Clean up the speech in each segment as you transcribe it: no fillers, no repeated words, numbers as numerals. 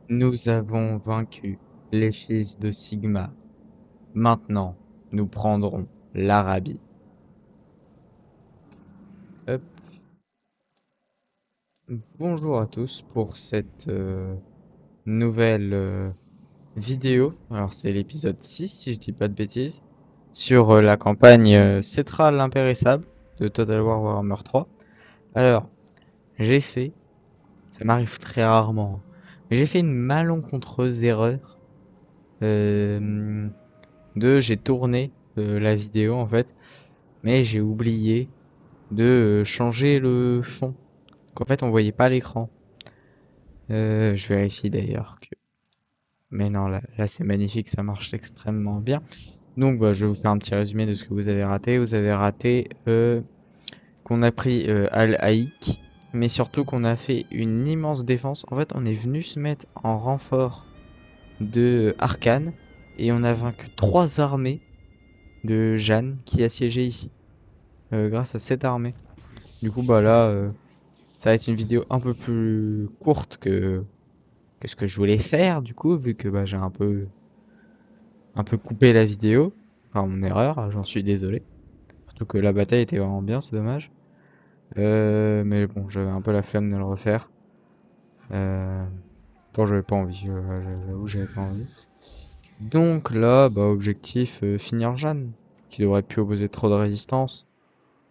Nous avons vaincu les fils de Sigma. Maintenant, nous prendrons l'Arabie. Hop. Bonjour à tous pour cette nouvelle vidéo. Alors c'est l'épisode 6 si je dis pas de bêtises. Sur la campagne Cetra l'impérissable de Total War Warhammer 3. Alors, j'ai fait, ça m'arrive très rarement, mais j'ai fait une malencontreuse erreur. J'ai tourné la vidéo en fait, mais j'ai oublié de changer le fond. Qu'en fait, on voyait pas l'écran. Je vérifie d'ailleurs que. Mais non, là c'est magnifique, ça marche extrêmement bien. Donc, bah, je vais vous faire un petit résumé de ce que vous avez raté. Vous avez raté qu'on a pris Al-Haïk, mais surtout qu'on a fait une immense défense. En fait, on est venu se mettre en renfort de Arkane et on a vaincu 3 armées de Jeanne qui assiégeaient ici grâce à cette armée. Du coup, bah là, ça va être une vidéo un peu plus courte que ce que je voulais faire, du coup, vu que bah, j'ai un peu coupé la vidéo. Enfin, mon erreur, j'en suis désolé. Surtout que la bataille était vraiment bien, c'est dommage. Mais bon, j'avais un peu la flemme de le refaire. Euh, bon, j'avais pas envie, j'avoue, j'avais pas envie. Donc là, bah, objectif, finir Jeanne, qui devrait plus opposer trop de résistance.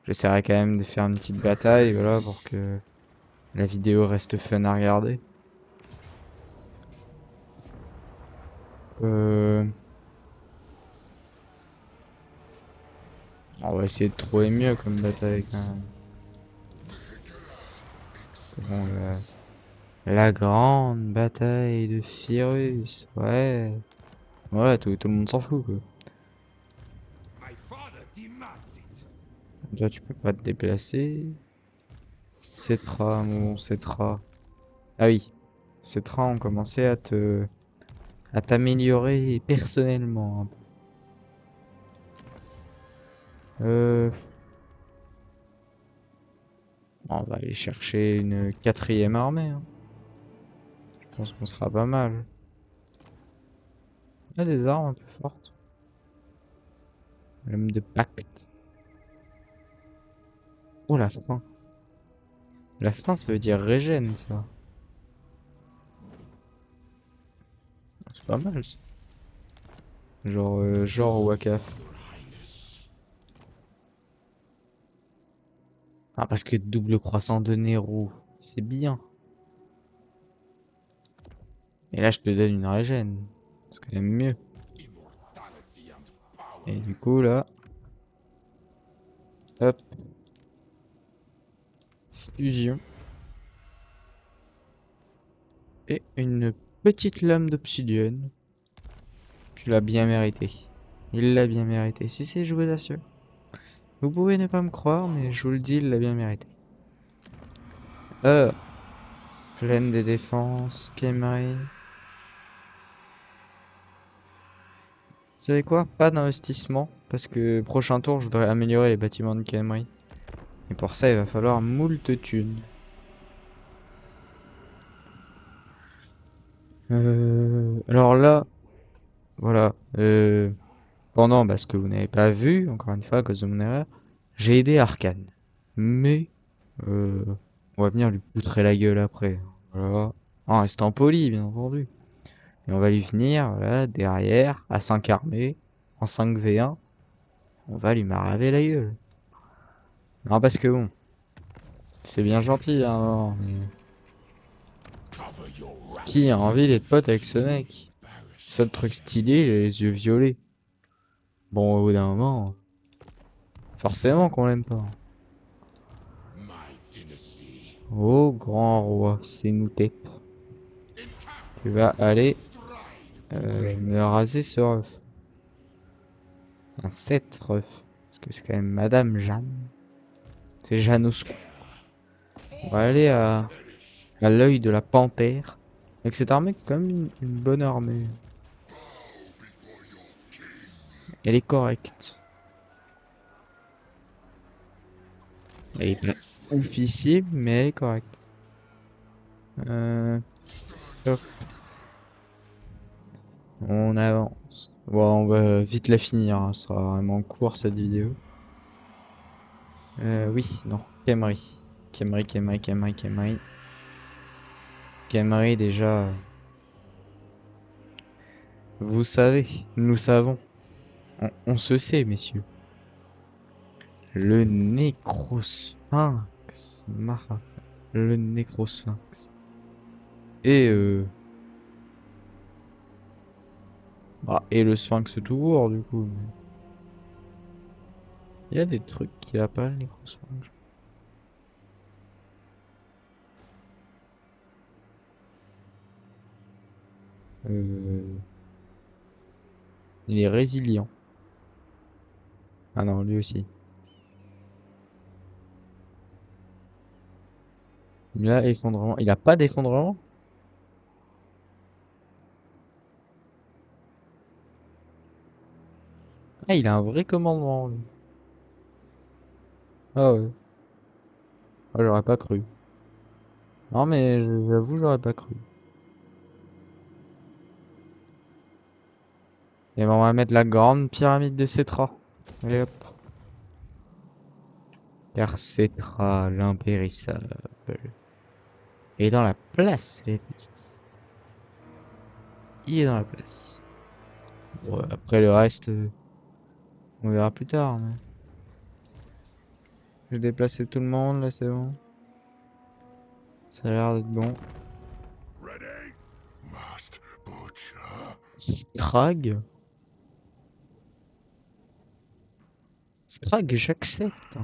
J'essaierai quand même de faire une petite bataille, voilà, pour que la vidéo reste fun à regarder. Euh, On va essayer de trouver mieux comme bataille quand même. Bon, la grande bataille de Pyrrhus, ouais. Ouais, tout le monde s'en fout quoi. Là, tu peux pas te déplacer. Cetra, mon Cetra. Ah oui, Cetra ont commencé à t'améliorer personnellement un peu. Euh, on va aller chercher une quatrième armée, hein. Je pense qu'on sera pas mal. Il y a des armes un peu fortes. L'homme de pacte. Oh la faim. La faim ça veut dire régène ça. C'est pas mal ça. Genre Wakaf. Ah parce que double croissant de Nero, c'est bien. Et là je te donne une régène. C'est quand même mieux. Et du coup là, hop, fusion. Et une petite lame d'obsidienne. Tu l'as bien mérité. Il l'a bien mérité. Si, je vous assure. Vous pouvez ne pas me croire, mais je vous le dis, il l'a bien mérité. Euh, Pleine des défenses, Kemery. Vous savez quoi? Pas d'investissement, parce que prochain tour, je voudrais améliorer les bâtiments de Kemery. Et pour ça, il va falloir moult thunes. Alors là, voilà. Pendant, parce que vous n'avez pas vu, encore une fois, à cause de mon erreur, j'ai aidé Arkane. Mais, euh, on va venir lui poutrer la gueule après. Voilà. En restant poli, bien entendu. Et on va lui venir, voilà, derrière, à 5 armées, en 5v1. On va lui maraver la gueule. Non, parce que bon, c'est bien gentil, hein, mais qui a envie d'être pote avec ce mec? Seul truc stylé, il a les yeux violets. Bon, au bout d'un moment, forcément qu'on l'aime pas. Oh, grand roi, c'est nous Senutep, tu vas aller me raser ce ref. Un 7 ref. Parce que c'est quand même Madame Jeanne. C'est Jeannousco. On va aller à l'œil de la panthère. Avec cette armée qui est quand même une bonne armée. Elle est correcte. Elle est pas oufissime, mais elle est correcte. Euh, hop. On avance. Bon, on va vite la finir, hein. Ce sera vraiment court cette vidéo. Oui, non. Khemri. Khemri, Khemri, Khemri, Khemri. Khemri, déjà, vous savez, nous savons. On se sait, messieurs. Le Nécrosphinx. Le Nécrosphinx. Et et le Sphinx tout court, du coup. Il y a des trucs qu'il a pas, le Nécrosphinx. Euh, il est résilient. Ah non, lui aussi. Il a effondrement. Il a pas d'effondrement? Ah, il a un vrai commandement, lui. Ah ouais. Ah, j'aurais pas cru. Non, mais j'avoue, j'aurais pas cru. Et ben, on va mettre la grande pyramide de Cetra. Allez hop. Car Cetra, l'impérissable, est dans la place, les petits. Il est dans la place. Bon, après le reste, on verra plus tard. Mais... je vais déplacer tout le monde, là, c'est bon. Ça a l'air d'être bon. Scrag? Scrag, j'accepte.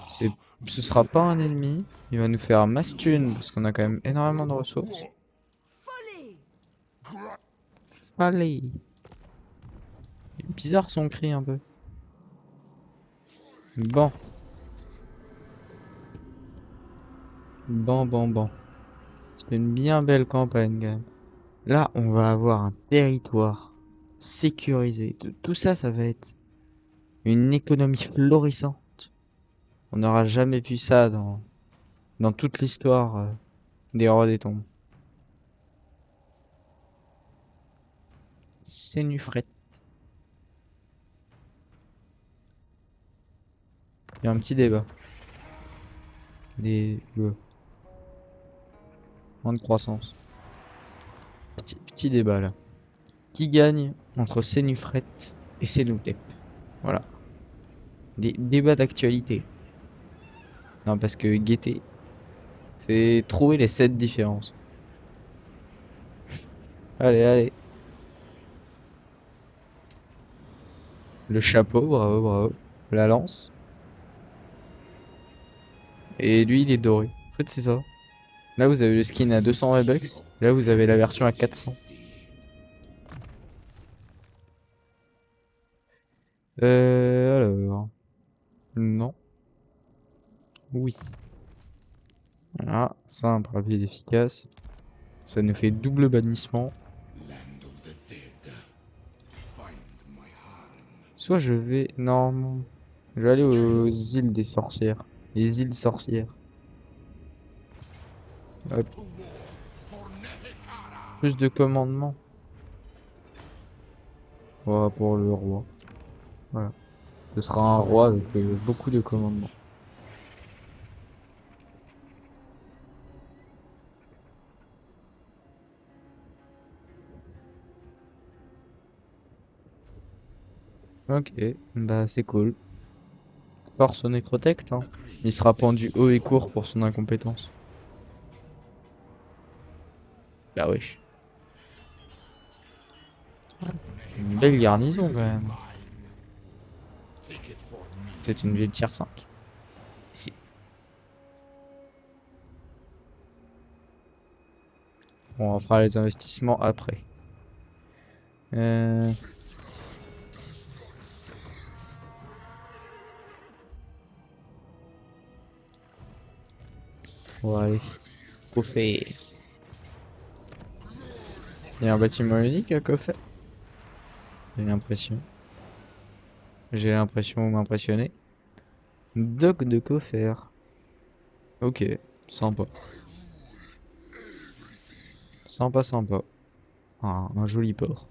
C'est, ce sera pas un ennemi. Il va nous faire mass thune, parce qu'on a quand même énormément de ressources. Allez. Bizarre son cri un peu. Bon. Bon. C'est une bien belle campagne quand même. Là, on va avoir un territoire sécurisé. Tout ça, ça va être une économie florissante. On n'aura jamais vu ça dans toute l'histoire des rois des tombes. Sénufret. Il y a un petit débat. Des moins de croissance. Petit débat là. Qui gagne entre Sénufret et Sénoutep? Voilà. Des débats d'actualité. Non, parce que guetter, c'est trouver les 7 différences. Allez. Le chapeau, bravo. La lance. Et lui, il est doré. En fait, c'est ça. Là, vous avez le skin à 200 V-Bucks. Là, vous avez la version à 400. Alors... non. Oui. Voilà, simple, rapide, efficace. Ça nous fait double bannissement. Soit je vais... non. Je vais aller aux îles des sorcières. Les îles sorcières. Hop. Plus de commandements. Voilà, pour le roi. Voilà. Ce sera un roi avec beaucoup de commandements. Ok, bah c'est cool. Force au nécrotect, hein. Il sera pendu haut et court pour son incompétence. Bah wesh. Une belle garnison quand même. C'est une ville tier 5. Ici. Bon, on fera les investissements après. Euh... Ouais. Coffet. Il y a un bâtiment unique à Coffet. J'ai l'impression. Vous m'impressionnez. Doc de Coffert. Ok, sympa. Sympa. un joli port.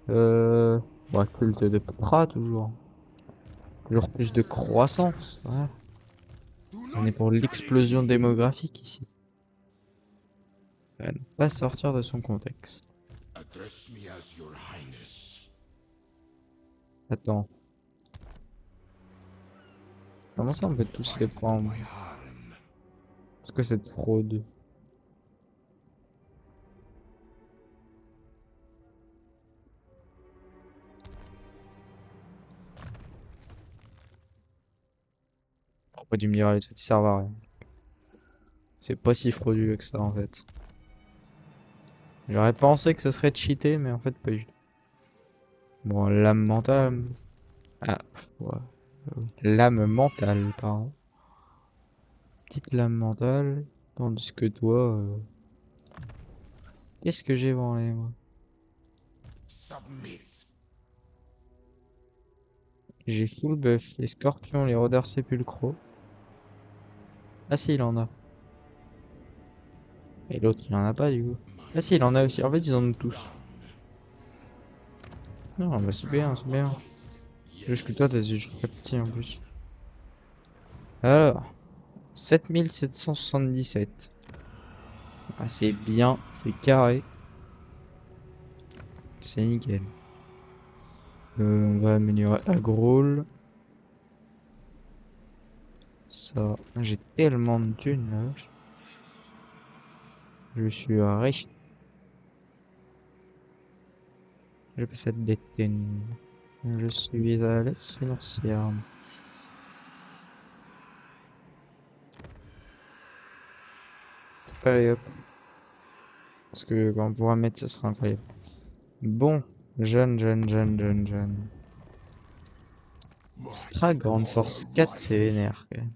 Bah, culte de Petra, toujours. Toujours plus de croissance. Voilà. On est pour l'explosion démographique ici. À ne pas sortir de son contexte. Attends. Comment ça on peut tous les prendre? C'est quoi cette fraude? Pourquoi du minerai et tout, ça servent à rien. C'est pas si frauduleux que ça en fait. J'aurais pensé que ce serait cheaté, mais en fait pas du tout. Bon, lame mentale. Ah, ouais. Lame mentale, pardon. Petite lame mentale. Tandis que toi, qu'est-ce que j'ai branlé moi? J'ai full buff, les scorpions, les rôdeurs sépulcraux. Ah si, il en a. Et l'autre, il en a pas du coup. Ah si, il en a aussi. En fait, ils en ont tous. Non, bah c'est bien, c'est bien. Juste que toi, t'as juste très petit en plus. Alors, 7777. Ah, c'est bien, c'est carré. C'est nickel. On va améliorer Agrol. Ça, j'ai tellement de thunes là. Je suis riche. Je possède des thunes. Je suis à l'aise financière. Allez hop. Parce que quand on pourra mettre, ça sera incroyable. Bon, jeune. Stra Grande Force 4, c'est vénère quand même.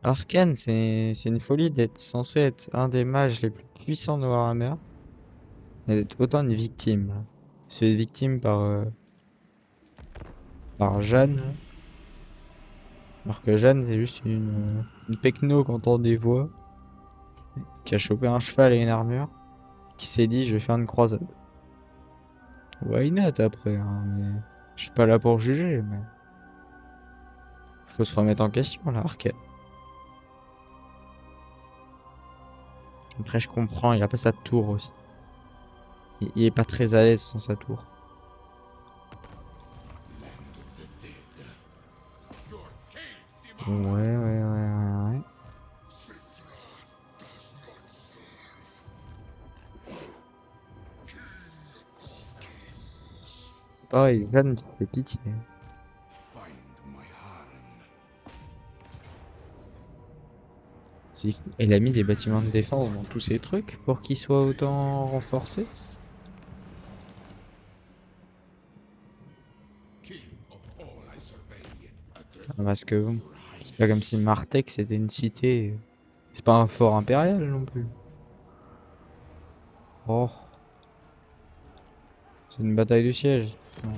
Arcane, c'est une folie d'être censé être un des mages les plus puissants de Warhammer. Et d'être autant une victime. C'est victime par Jeanne. Alors que Jeanne, c'est juste une pecno qui entend des voix, qui a chopé un cheval et une armure, qui s'est dit je vais faire une croisade. Why not après, hein, mais je suis pas là pour juger, mais faut se remettre en question là, Arcane. Après, je comprends, il a pas sa tour aussi. Il est pas très à l'aise sans sa tour. Ouais. C'est pareil, Jeanne, tu te fais pitié. C'est fou. Elle a mis des bâtiments de défense dans tous ces trucs pour qu'ils soient autant renforcés. Parce que bon, c'est pas comme si Martek c'était une cité. C'est pas un fort impérial non plus. Oh, c'est une bataille de siège. Non.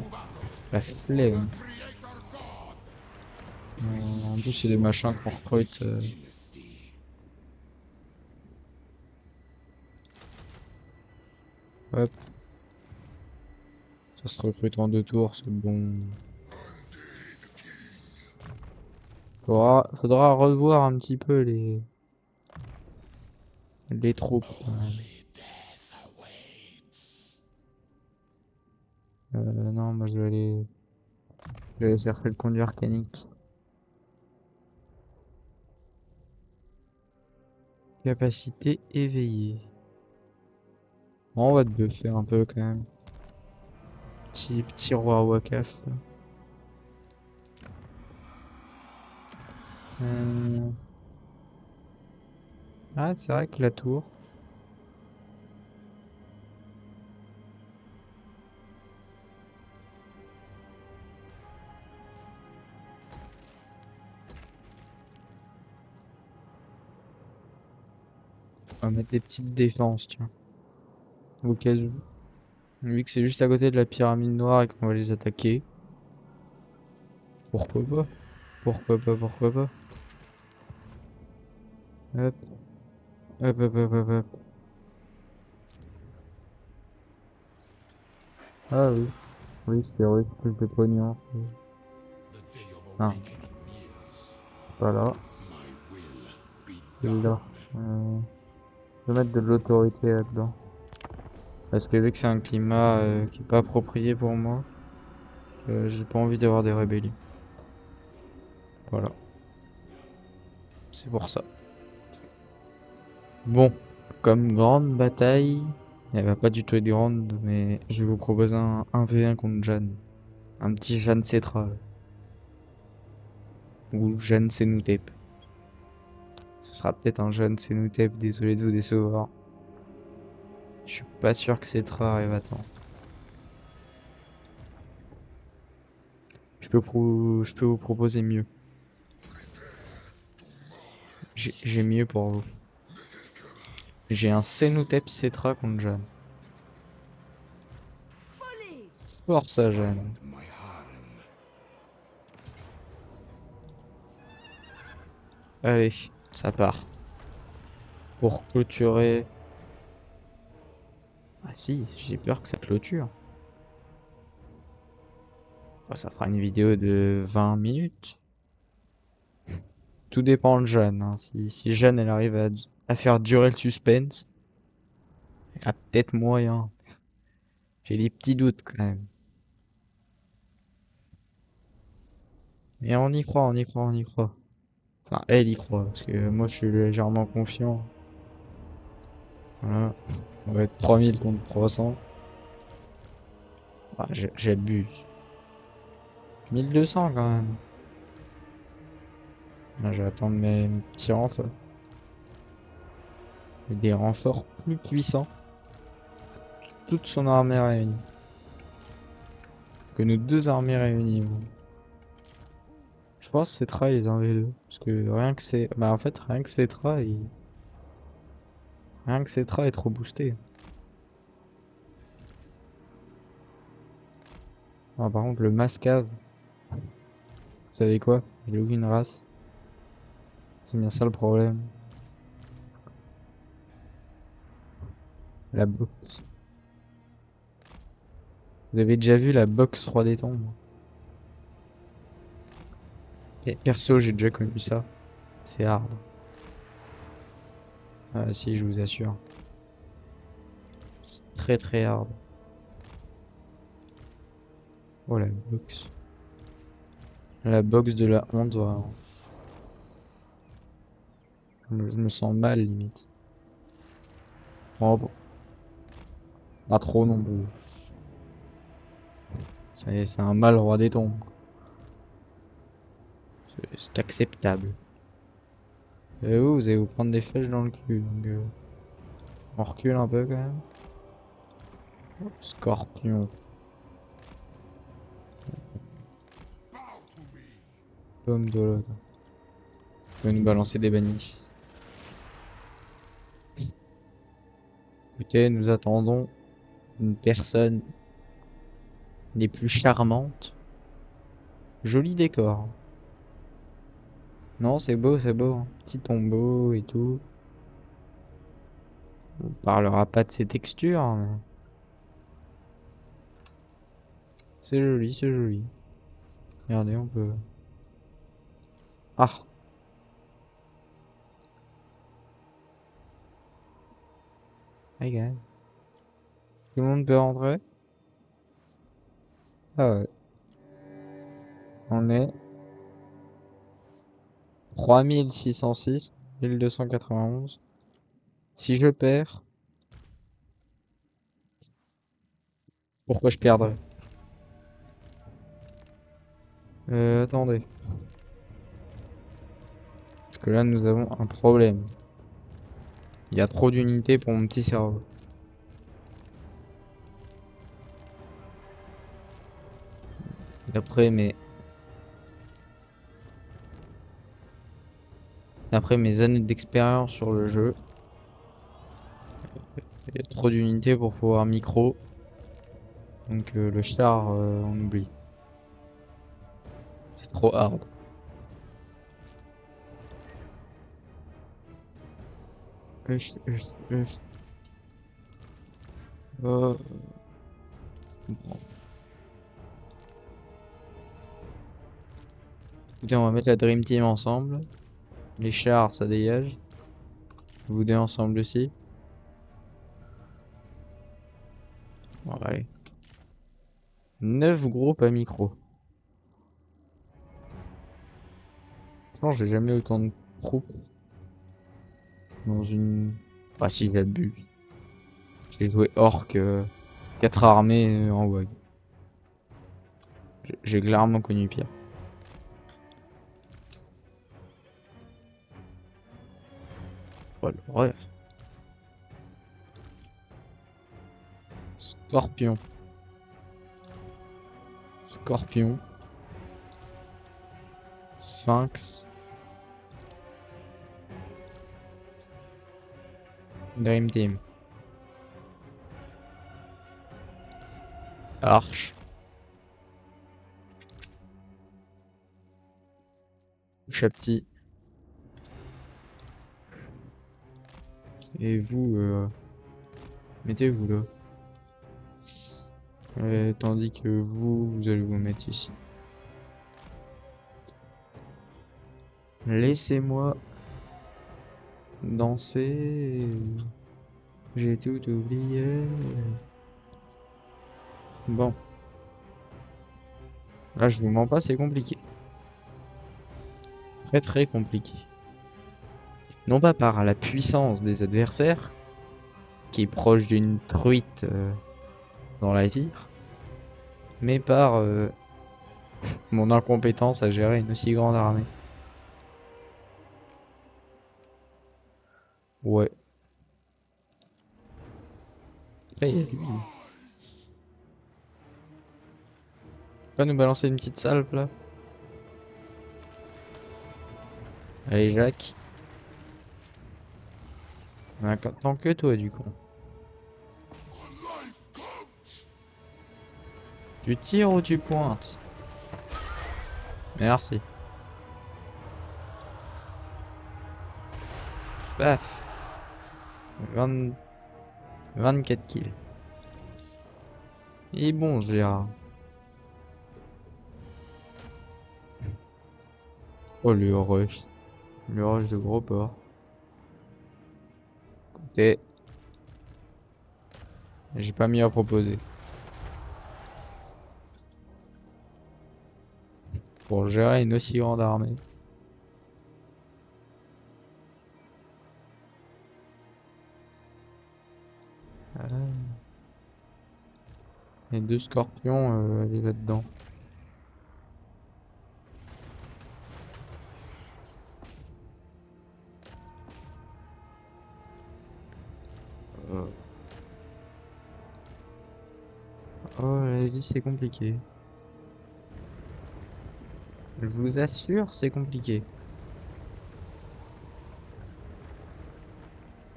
La flemme. En plus, c'est des machins qu'on recrute. Hop, ça se recrute en 2 tours, c'est bon. Faudra revoir un petit peu les troupes quand même. Non, moi je vais aller chercher le conduit arcanique. Capacité éveillée. Bon, on va te buffer un peu quand même. Petit roi Wakaf. Euh, Ah, c'est vrai que la tour. On va mettre des petites défenses, tiens. Au cas où. Vu que c'est juste à côté de la pyramide noire et qu'on va les attaquer. Pourquoi pas? Pourquoi pas? Pourquoi pas? Hop, hop, hop, hop, hop, hop. Ah oui, oui, c'est vrai, c'est plus de pognon. Ah, voilà, celui-là. Je vais mettre de l'autorité là-dedans. Parce que vu que c'est un climat qui est pas approprié pour moi, j'ai pas envie d'avoir des rébellions. Voilà, c'est pour ça. Bon, comme grande bataille, elle va pas du tout être grande, mais je vais vous proposer un 1v1 contre Jeanne. Un petit Jeanne Cetra, ou Jeanne Senutep. Ce sera peut-être un Jeanne Senutep, désolé de vous décevoir. Je suis pas sûr que Cetra arrive à temps. Je peux vous proposer mieux. J'ai mieux pour vous. J'ai un Senutep Cetra contre Jeanne. Force à Jeanne. Allez, ça part. Pour clôturer... Ah si, j'ai peur que ça clôture. Oh, ça fera une vidéo de 20 minutes. Tout dépend de Jeanne, hein. Si Jeanne elle arrive à faire durer le suspense, il y a peut-être moyen. J'ai des petits doutes quand même. Mais on y croit, on y croit, on y croit. Enfin, elle y croit, parce que moi je suis légèrement confiant. Voilà. On va être 3000 contre 300. Ah, j'abuse. 1200 quand même. Là, je vais attendre mes petits renforts. Et des renforts plus puissants. Toute son armée réunie. Que nos deux armées réunies. Je pense que Cetra il les a enlevés deux. Parce que rien que c'est. Bah en fait rien que Cetra il. Rien que Cetra est trop boosté. Ah, par contre le Mascave. Vous savez quoi? J'ai aucune race. C'est bien ça le problème. La boxe. Vous avez déjà vu la boxe Roi des Tombes? Et perso j'ai déjà connu ça. C'est hard. Ah si je vous assure. C'est très très hard. Oh la boxe. La boxe de la honte vraiment. Je me sens mal limite. Oh, bon. Pas trop non plus. C'est un mal Roi des Tombes. C'est acceptable. Et vous allez vous prendre des flèches dans le cul. Donc, on recule un peu quand même. Scorpion. Pomme de l'autre. Il va nous balancer des bannis. Écoutez, nous attendons une personne des plus charmantes. Joli décor. Non, c'est beau, hein. Petit tombeau et tout. On parlera pas de ses textures, mais c'est joli, c'est joli. Regardez, on peut... Ah, regarde. Tout le monde peut rentrer? Ah ouais. On est 3606, 1291. Si je perds, pourquoi je perdrais? Attendez. Parce que là, nous avons un problème. Il y a trop d'unités pour mon petit cerveau. D'après mes... D'après mes années d'expérience sur le jeu, il y a trop d'unités pour pouvoir micro. Donc le char, on oublie. trop hard. Huch. Oh, je comprends. Écoutez, on va mettre la Dream Team ensemble. Les chars, ça dégage. Vous deux ensemble aussi. Bon, allez. 9 groupes à micro. Franchement, j'ai jamais autant de troupes dans une... Bah si, j'abuse. J'ai joué orc 4 armées en WoW. J'ai clairement connu pire. Oh l'horreur. Scorpion. Scorpion. Sphinx. Dream Team. Arche. Chapti. Et vous, mettez-vous là. Tandis que vous allez vous mettre ici. Laissez-moi danser. J'ai tout oublié. Bon. Là, je vous mens pas, c'est compliqué. Très compliqué. Non pas par la puissance des adversaires, qui est proche d'une truite dans la vire, mais par mon incompétence à gérer une aussi grande armée. Ouais. Après, il y a lui. Pas nous balancer une petite salve là? Allez, Jacques. Tant que toi, du coup. Tu tires ou tu pointes? Merci. Paf. 24 kills. Et bon, Gérard. Oh, le rush. Le rush de gros porc. Écoutez, j'ai pas mieux à proposer. Pour gérer une aussi grande armée. Et 2 scorpions, elle est là-dedans. Oh, la vie c'est compliqué. Je vous assure, c'est compliqué.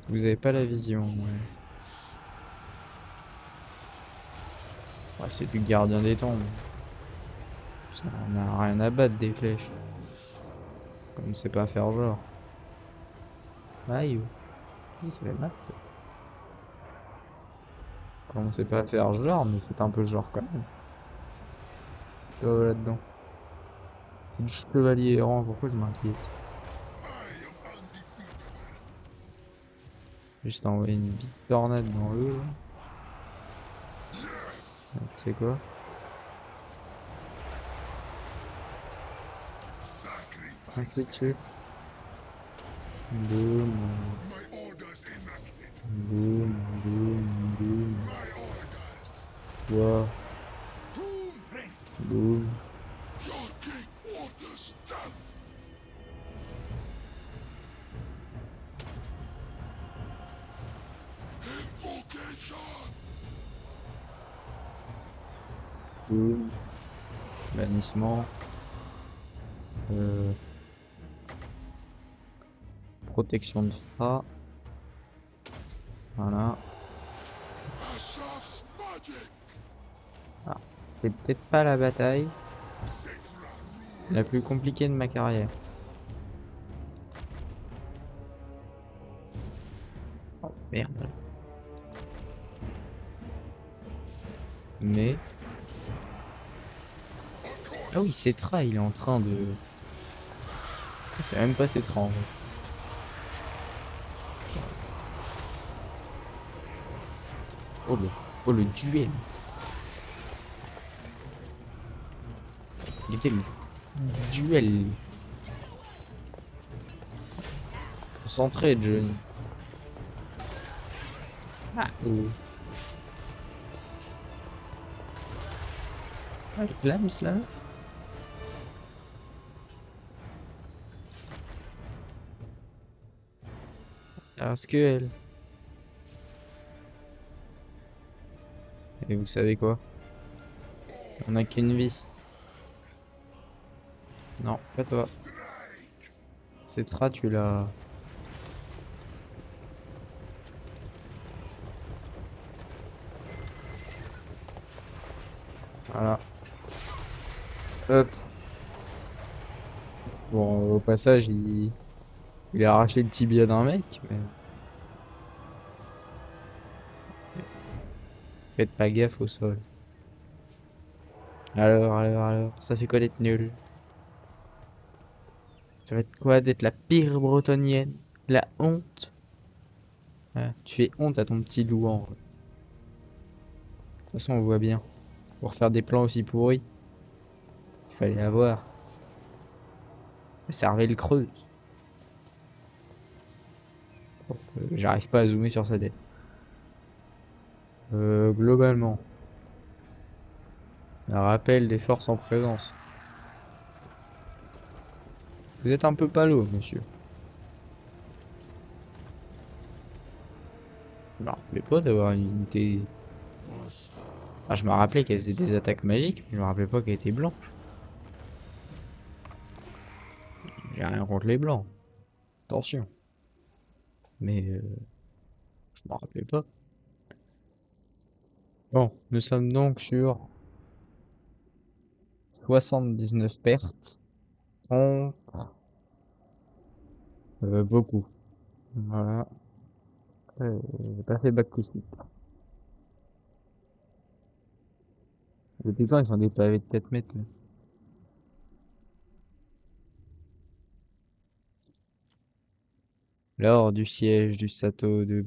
Vous avez pas la vision. Ouais. Ouais, c'est du gardien des tombes. Ça n'a rien à battre des flèches. Comme c'est pas faire genre. Aïe. C'est la map. Comme c'est pas faire genre, mais faites un peu genre quand même. Là-dedans. C'est du chevalier errant, pourquoi je m'inquiète? Juste envoyer une bite tornade dans eux. C'est quoi? Un clic dessus. Boum. Boum. Wow. Boum. Boum. Bannissement. Protection de Fa. Voilà. Ah, c'est peut-être pas la bataille. La plus compliquée de ma carrière. Oh, merde. Mais... Ah oui, Cetra, il est en train de... C'est même pas Cetra en vrai. Oh le duel. Il était le duel. Concentré, Johnny. Ah, oh. Avec l'âme, là. Parce que elle. Et vous savez quoi? On n'a qu'une vie. Non, pas toi. Cetra, tu l'as... Voilà. Hop. Bon, au passage, il a arraché le tibia d'un mec, mais... Faites pas gaffe au sol. Alors, ça fait quoi d'être nul? Ça va être quoi d'être la pire bretonnienne? La honte? Ouais, tu fais honte à ton petit Louan. De toute façon, on voit bien. Pour faire des plans aussi pourris, il fallait avoir. Cervelle creuse. J'arrive pas à zoomer sur sa tête. Globalement, un rappel des forces en présence. Vous êtes un peu palo, monsieur. Je me rappelais pas d'avoir une unité... Enfin, je me rappelais qu'elle faisait des attaques magiques, mais je me rappelais pas qu'elle était blanche. J'ai rien contre les blancs, attention. Mais je me rappelais pas. Bon, nous sommes donc sur 79 pertes contre beaucoup. Voilà. J'ai pas fait back to sleep. Les Texans, ils sont des pavés de 4 mètres. Là. Lors du siège du château de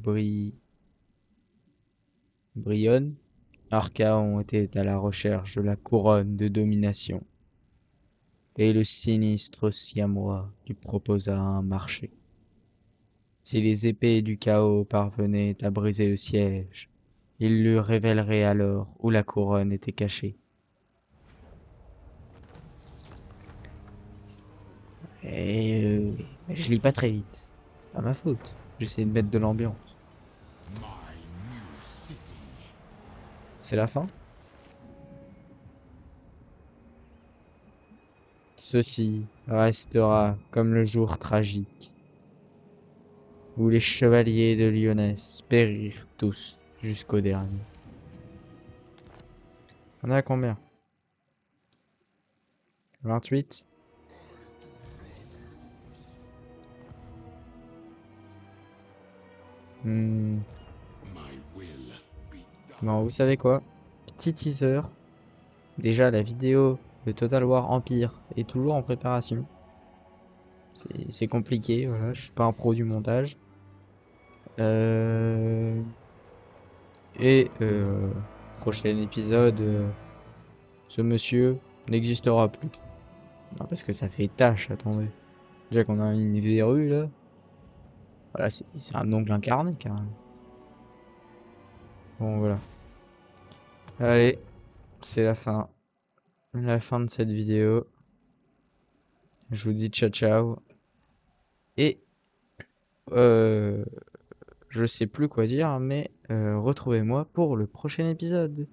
Brionne, Archaon était à la recherche de la couronne de domination, et le sinistre siamois lui proposa un marché. Si les épées du chaos parvenaient à briser le siège, il lui révélerait alors où la couronne était cachée. Et je lis pas très vite. Pas ma faute. J'essaie de mettre de l'ambiance. C'est la fin? Ceci restera comme le jour tragique où les chevaliers de Lyonesse périrent tous jusqu'au dernier. On est à combien? 28? Hmm. Bon, vous savez quoi? Petit teaser. Déjà, la vidéo de Total War Empire est toujours en préparation. C'est compliqué, voilà, je suis pas un pro du montage. Euh... Et prochain épisode, ce monsieur n'existera plus. Non, parce que ça fait tâche, attendez. Déjà qu'on a une verrue là. Voilà, c'est un ongle incarné carrément. Bon, voilà. Allez, c'est la fin. La fin de cette vidéo. Je vous dis ciao ciao. Et je sais plus quoi dire, mais retrouvez-moi pour le prochain épisode.